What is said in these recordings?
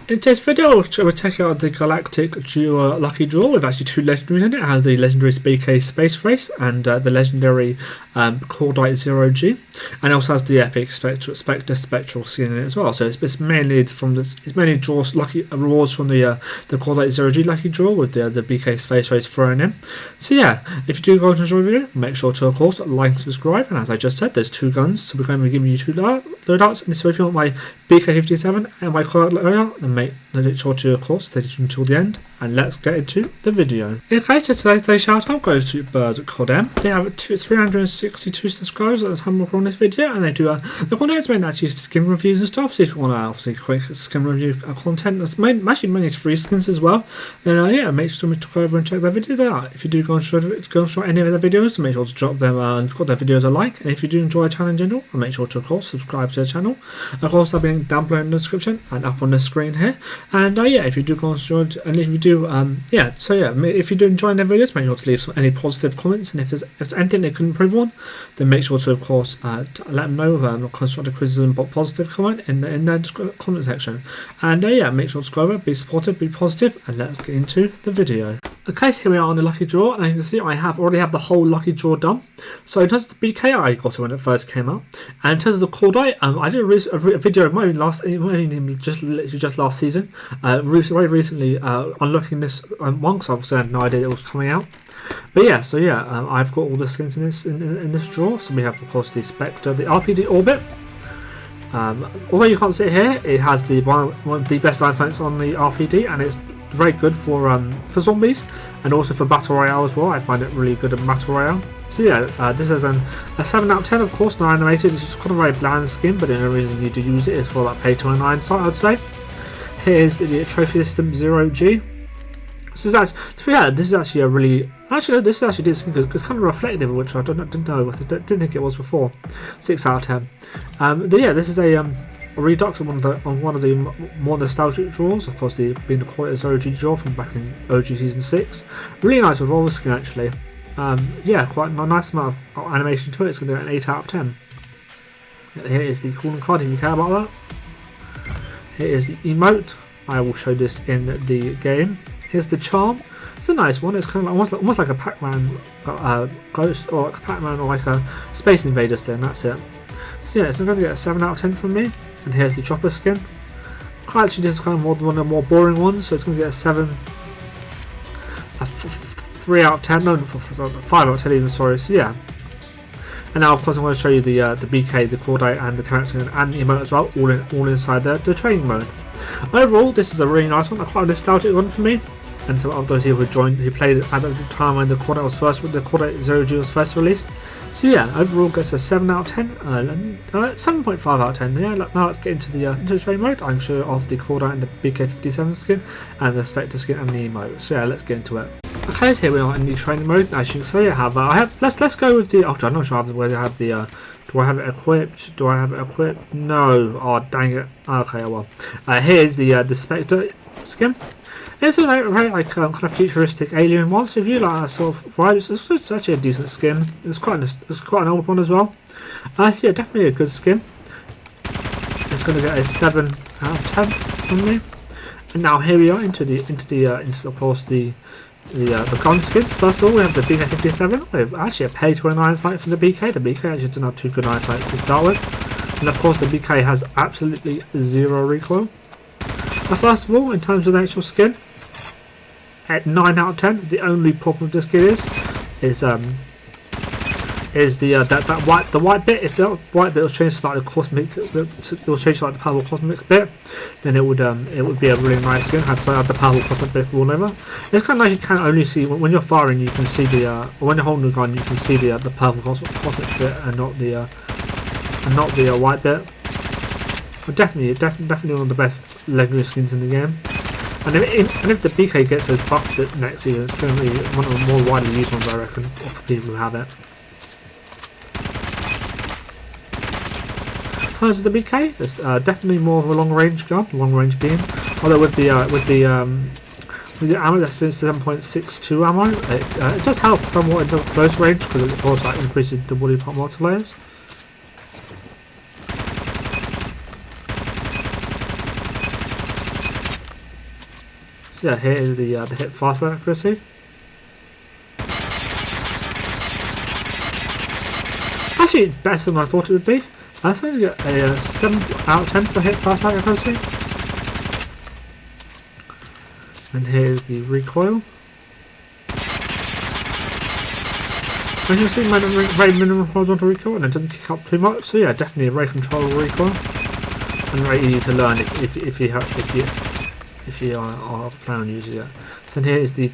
In today's video, we're checking out the Galactic Duo Lucky Draw with actually two legendaries in it. It has the legendary BK Space Race and the legendary CORDITE 0G, and it also has the epic Spectre Spectral skin in it as well. So it's mainly from this. It's mainly draws lucky rewards from the CORDITE 0G Lucky Draw with the BK Space Race thrown in. So yeah, if you do go to enjoy the video, make sure to of course like and subscribe. And as I just said, there's two guns, so we're going to be giving you two loadouts. And so if you want my BK57 and my CODITE loadout, then make sure to of course stay tuned until the end. And let's get into the video. Okay, so today's shout out goes to CODM. They have 362 subscribers at the time of recording this video, and they do the content is actually skin reviews and stuff. So if you want to obviously quick skin review content, that's actually mainly free skins as well. Then yeah, make sure to go over and check their videos out. If you do go and show any of their videos, make sure to drop them and got their videos a like. And if you do enjoy the channel in general, make sure to of course subscribe to the channel. Of course, I'll be down below in the description and up on the screen here. And yeah, if you do go and enjoy, and if you do if you do enjoy their videos, make sure to leave any positive comments, and if there's anything they can improve on, then make sure to of course let them know with constructive criticism but positive comment in the comment section. And yeah, make sure to go over, be supportive, be positive, and let's get into the video. Okay, so here we are on the lucky draw, and you can see I already have the whole lucky draw done. So in terms of the BK, I got it when it first came out, and in terms of the CORDITE, I did a video, it might have been just last season, very recently, unlocking this one, because obviously I had no idea it was coming out. But yeah, so yeah, I've got all the skins in this draw. So we have of course the Spectre, the RPD Orbit. Although you can't see it here, it has the one of the best line sights on the RPD, and it's very good for zombies and also for battle royale as well. I find it really good in battle royale. So yeah, this is a 7 out of 10, of course, not animated. It's just kind of a very bland skin, but the only reason you need to use it is for that pay to earn sight, I'd say. Here's the trophy system 0G. This is actually a really this is actually decent because it's kind of reflective, which I didn't know, didn't think it was before. 6 out of 10. But yeah, this is a redux on one of the more nostalgic draws. Of course, being the CODITE 0G draw from back in OG season 6. Really nice revolver skin actually. Yeah, quite a nice amount of animation to it. It's going to get an 8 out of 10. Here is the calling card if you care about that. Here is the emote. I will show this in the game. Here's the charm. It's a nice one. It's kind of almost like a Pac-Man ghost, or like a Pac-Man, or like a Space Invaders thing. That's it. So yeah, it's going to get a 7 out of 10 from me. And here's the chopper skin. Actually, this is kind of one of the more boring ones, so it's going to get a 3 out of 10. No, 5 out of 10 even. Sorry. So yeah. And now, of course, I'm going to show you the BK, the CORDITE, and the character and the emote as well, all inside the training mode. Overall, this is a really nice one, quite a nostalgic one for me. And so of those who played at the time when the CORDITE 0G was first released. So yeah, overall gets a 7 out of 10, 7.5 out of 10. Yeah, now let's get into the training mode. I'm sure of the CORDITE and the BK57 skin, and the Spectre skin and the emote. So yeah, let's get into it. Okay, so here we are in the training mode. As you can see, let's go with the. Oh, I'm not sure whether I have the. Do I have it equipped? Do I have it equipped? No. Oh, dang it. Okay, well. Here's the Spectre skin. It's a very kind of futuristic alien one. So if you like that sort of vibe, it's actually a decent skin. It's quite an old one as well. So yeah, definitely a good skin. It's going to get a 7 out of 10 from me. And now here we are into of course the gun skins. First of all, we have the BK57 with actually a pay to earn iron sight from the BK. The BK actually doesn't have too good iron sights to start with. And of course the BK has absolutely 0 recoil. Now first of all, in terms of the actual skin, at 9 out of 10, the only problem with this skin is the white bit. If the white bit was changed to like the cosmic, it was changed to like the purple cosmic bit, then it would be a really nice skin. Had the purple cosmic bit all over. It's kind of nice. You can only see when you're firing. You can see or when you're holding the gun, you can see the purple cosmic bit and not the white bit. But definitely one of the best legendary skins in the game. And if the BK gets a buff next season, it's going to be one of the more widely used ones, I reckon, for people who have it. As the BK, it's definitely more of a long-range gun, long-range beam. Although with the ammo, that's 7.62 ammo. It does help somewhat in the close range because it also increases the body part multi-layers. So yeah, here is the hip fire accuracy. Actually, better than I thought it would be. I was going to get a 7 out of 10 for hip fire accuracy. And here's the recoil. As you can see, very minimum horizontal recoil, and it doesn't kick up too much. So yeah, definitely a very controllable recoil, and very easy to learn if you are planning on using it. So here is the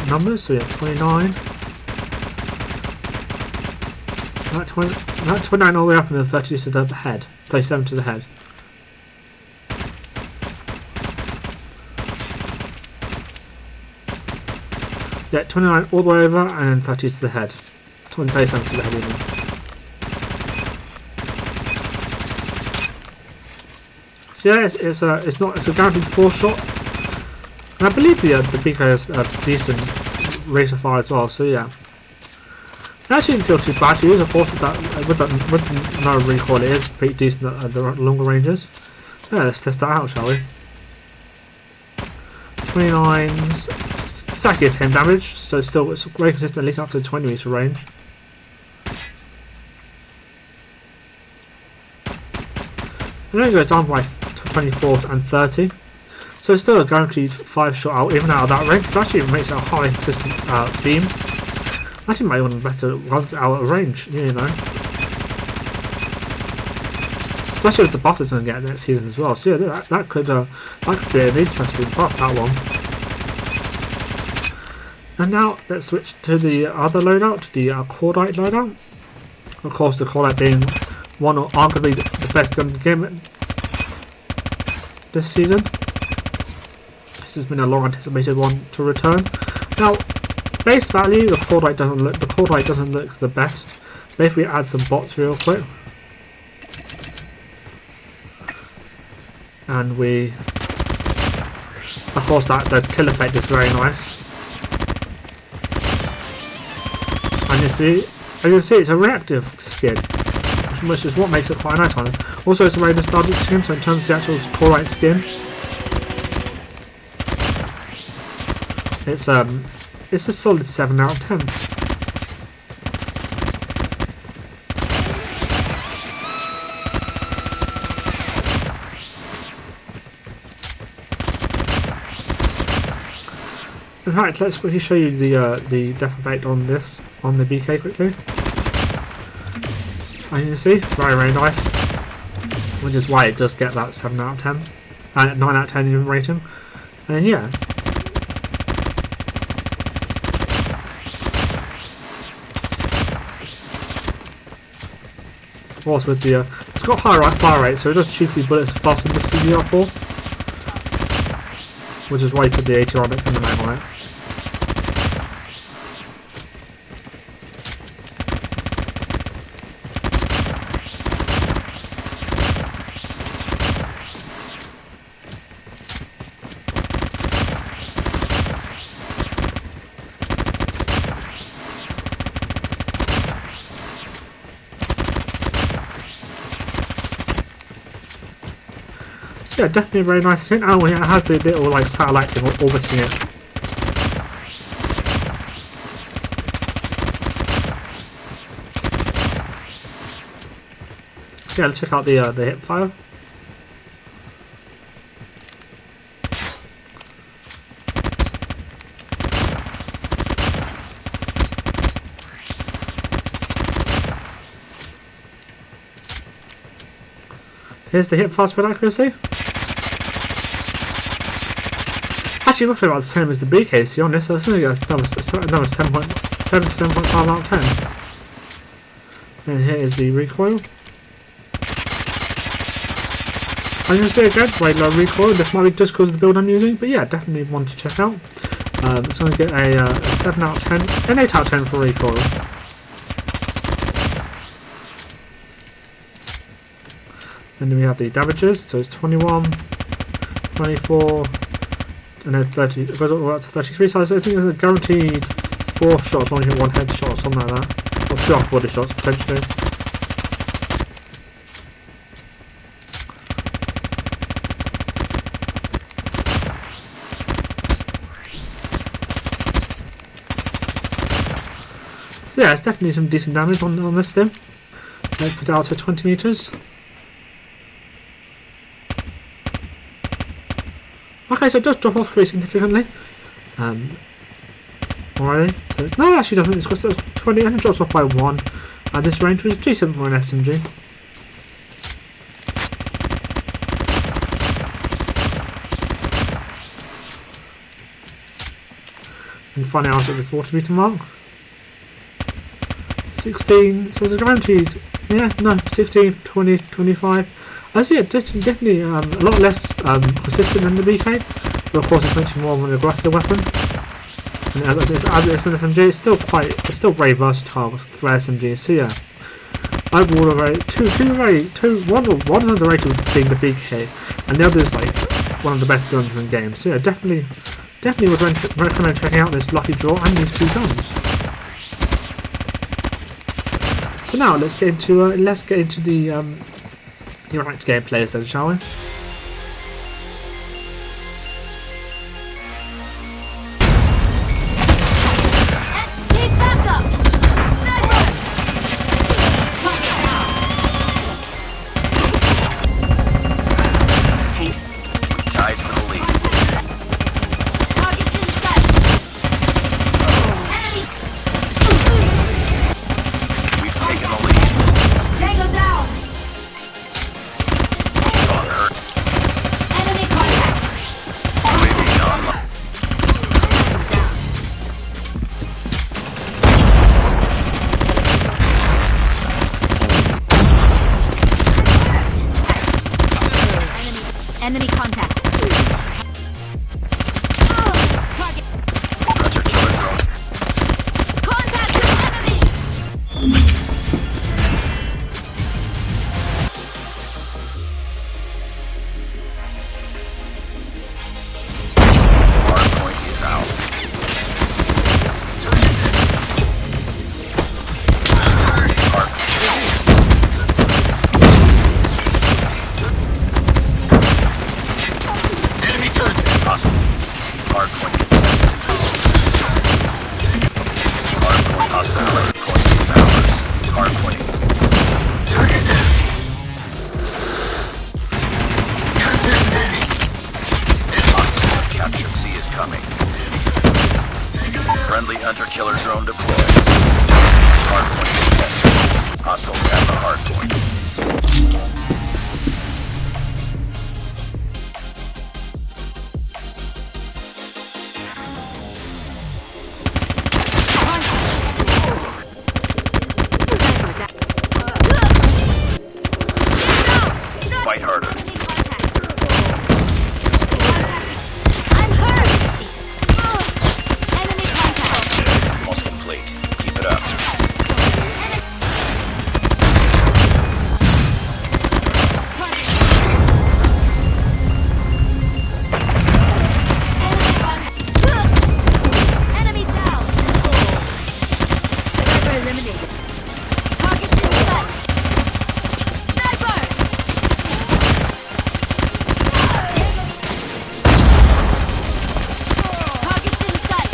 numbers. So yeah, 29. That 29 all the way up, and then 30 to the head, 37 to the head. Yeah, 29 all the way over, and then 30 to the head. 37 to the head even. So yeah, it's a guaranteed 4-shot, and I believe the BK has a decent rate of fire as well. So yeah, it actually didn't feel too bad to use. Of course, with no recoil, it is pretty decent at the longer ranges. Yeah, let's test that out, shall we? 29's. Exactly the same damage, so it's very consistent, at least up to 20 meter range. And then it goes down by 24 and 30, so it's still a guaranteed 5-shot out, even out of that range, which actually makes it a highly consistent beam. Actually, might be one of the better ones out of range, you know. Especially with the buff it's going to get next season as well. So yeah, that could be an interesting buff, that one. And now let's switch to the other loadout, the CORDITE loadout. Of course, the CORDITE being one of arguably the best gun in the game this season. This has been a long anticipated one to return. Now, base value, the CORDITE doesn't look the best. Maybe if we add some bots real quick, and of course the kill effect is very nice. And as you can see, it's a reactive skin, which is what makes it quite a nice one. Also, it's a very nostalgic skin, so in terms of the actual CORDITE skin, it's a solid 7 out of 10. In fact, let's quickly show you the death effect on the BK quickly. And you can see, very nice, which is why it does get that 7 out of 10, and 9 out of 10 even rating. And then yeah. Also with the it's got higher fire rate, so it does shoot these bullets faster than the CDR4, which is why you put the 80 on it and the mag on it. Yeah, definitely a very nice thing. Oh, yeah, it has the little like satellite thing orbiting it. Yeah, let's check out the hip fire. Here's the hip fire spread accuracy. Actually, roughly about the same as the BK, to be honest. So I think that's another 7 to 7.5 out of 10. And here is the recoil. I'm going to say again, very low recoil. This might be just because of the build I'm using, but yeah, definitely one to check out. It's going to get a 7 out of 10, an 8 out of 10 for recoil. And then we have the damages, so it's 21, 24, and then 30, it goes up to 33, so I think there's a guaranteed 4 shots, only hit 1 headshot or something like that, or 2 off body shots potentially. So yeah, it's definitely some decent damage on this thing. Let's put it out to 20 meters. Okay, so it does drop off pretty significantly. Already. No, it actually doesn't. It's got 20 and it drops off by 1 at this range, which is decent for an SMG. And find out at the 40 meter mark. 16, so it's guaranteed, yeah, no, 16, 20, 25. I see it definitely a lot less consistent than the BK, but of course it's much more of an aggressive weapon. And as it's an SMG, it's still very versatile for SMGs. So yeah, overall, one underrated being the BK, and the other is like one of the best guns in the game. So yeah, definitely would recommend checking out this lucky draw and these 2 guns. So now let's get into the ranked gameplays then, shall we? Enemy contact. Target. Roger, killer drone. Contact with enemies. Hardpoint is out. Enemy contact. Hostile. Hardpoint contested. Hardpoint hostile. Hardpoint is ours. Hardpoint. Target down. Contact enemy. Hostile capture C is coming. Friendly hunter-killer drone deployed. Hardpoint contested. Hostiles have the hardpoint. Fight harder. I'm hurt. Enemy contact. Almost complete. Keep it up. Enemy down. Sniper eliminated. Targets in sight. Sniper. Targets in sight.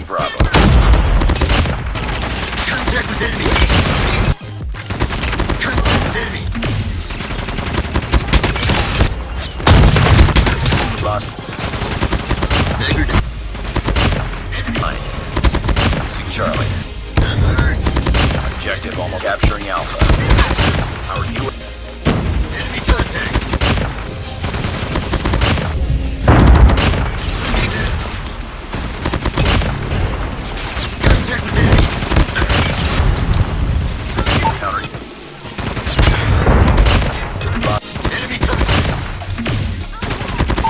Bravo. Contact with enemy. Contact with enemy. Lost. Staggered. Enemy line. Losing Charlie. Objective almost capturing Alpha. Our new enemy contact. Contact with enemy. Counter. Enemy contact.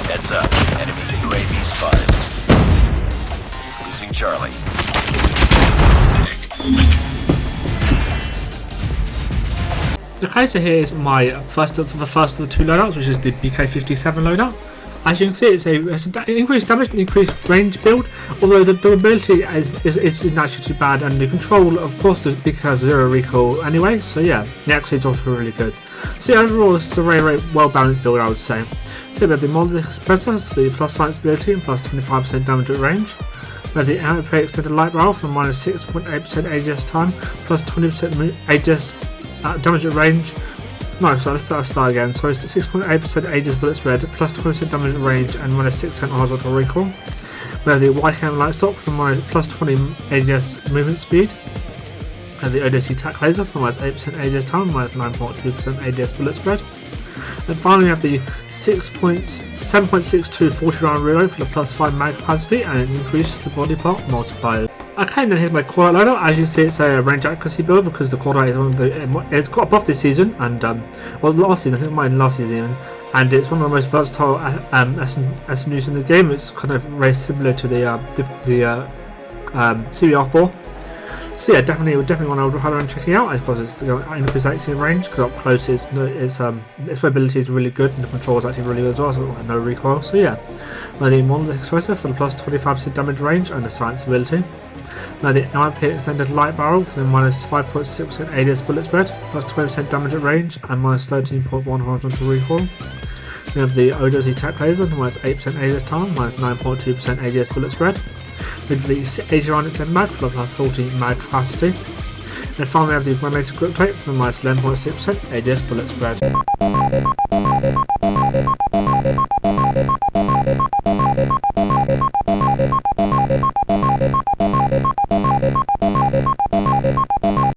Heads up. Enemy UAV spotted. Losing Charlie. Okay, so here's my the first of the 2 loadouts, which is the BK57 loadout. As you can see, it's an increased damage and increased range build, although the durability isn't actually too bad, and the control, of course, the BK has 0 recoil anyway, so yeah, the accuracy is also really good. So yeah, overall, this is a very well balanced build, I would say. So we have the molded expressors, the plus science ability and plus 25% damage at range. We have the output extended light barrel for minus 6.8% ADS time, plus 20% ADS damage at range. No, so let's start again. So it's 6.8% ADS bullet spread, plus 20% damage at range, and minus 6% horizontal recoil. We have the wide cam light stock for plus 20 ADS movement speed. And the ODT tac laser for minus 8% ADS time, minus 9.2% ADS bullet spread. And finally we have the 7.62 40 round reload for the plus 5 mag capacity, and it increases the body part multiplier. Okay, then here's my CORDITE loadout. As you see, it's a range accuracy build because the CORDITE is one of the. It's got a buff this season, and well, last season, I think it might have been last season even. And it's one of the most versatile SMUs in the game. It's kind of very similar to the CBR4. So yeah, definitely want to highly recommend checking out. I suppose it's increased accuracy range because up close its mobility is really good and the control is actually really good as well. So no recoil. So yeah, the molded expressor for the plus 25% damage range and the science ability. Now the MIP extended light barrel for the minus 5.6% ADS bullet spread, plus 20% damage at range, and minus 13.1 horizontal recoil. We have the ODT tac laser for minus 8% ADS time, minus 9.2% ADS bullet spread. With the 80 round extended mag for the plus 40 mag capacity. And finally we have the grenade grip tape for the minus 11.6% ADS bullet spread.